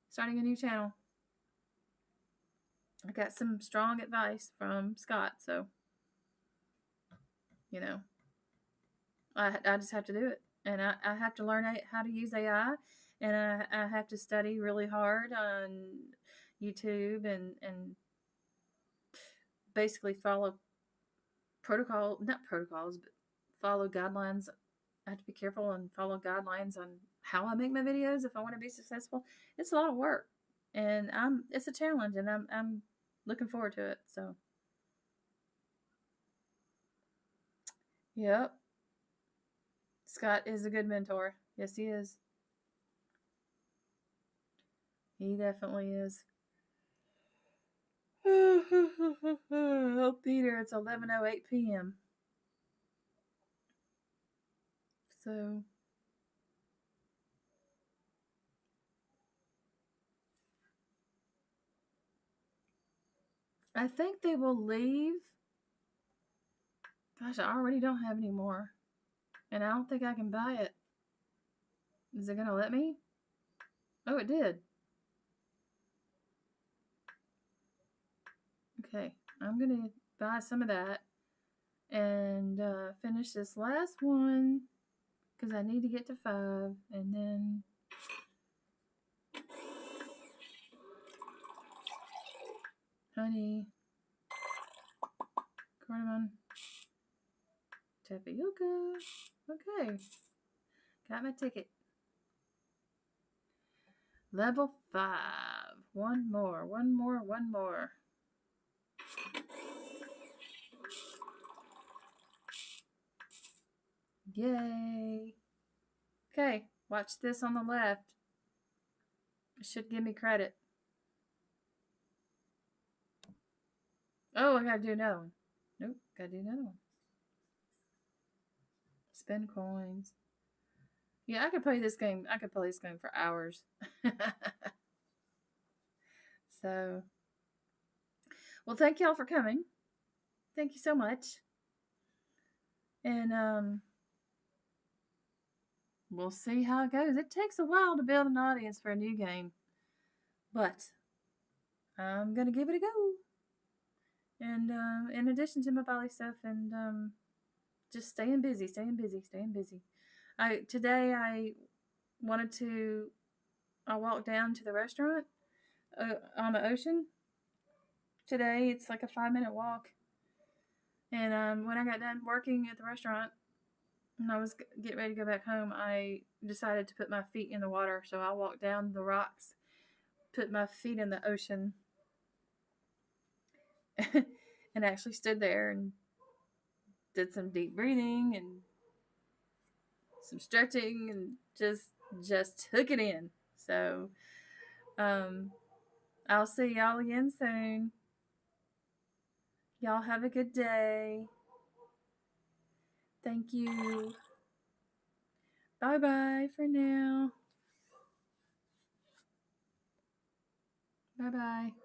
Starting a new channel. I got some strong advice from Scott, so you know, I just have to do it, and I have to learn how to use AI, and I have to study really hard on YouTube and basically follow not protocols, but follow guidelines. I have to be careful and follow guidelines on how I make my videos if I want to be successful. It's a lot of work. and it's a challenge, and I'm looking forward to it. So, yep, Scott is a good mentor. Yes, he is. He definitely is. Oh, Peter, it's 11:08 p.m. So, I think they will leave. Gosh, I already don't have any more. And I don't think I can buy it. Is it going to let me? Oh, it did. Okay, I'm going to buy some of that and finish this last one because I need to get to 5. And then honey, cardamom, tapioca. Okay, got my ticket. Level 5. One more, one more, one more. Yay. Okay, watch this on the left. It should give me credit. Oh, I gotta do another one. Nope, gotta do another one. Spend coins. Yeah, I could play this game. I could play this game for hours. So, well, thank y'all for coming. Thank you so much. And we'll see how it goes. It takes a while to build an audience for a new game, but I'm gonna give it a go. And in addition to my Bali stuff, and just staying busy, staying busy, staying busy. Today I wanted to. I walked down to the restaurant on the ocean. Today it's like a 5-minute walk, and when I got done working at the restaurant, and I was getting ready to go back home, I decided to put my feet in the water. So I walked down the rocks, put my feet in the ocean, and actually stood there and did some deep breathing and some stretching and just took it in. So um, I'll see y'all again soon. Y'all have a good day. Thank you. Bye bye for now. Bye bye.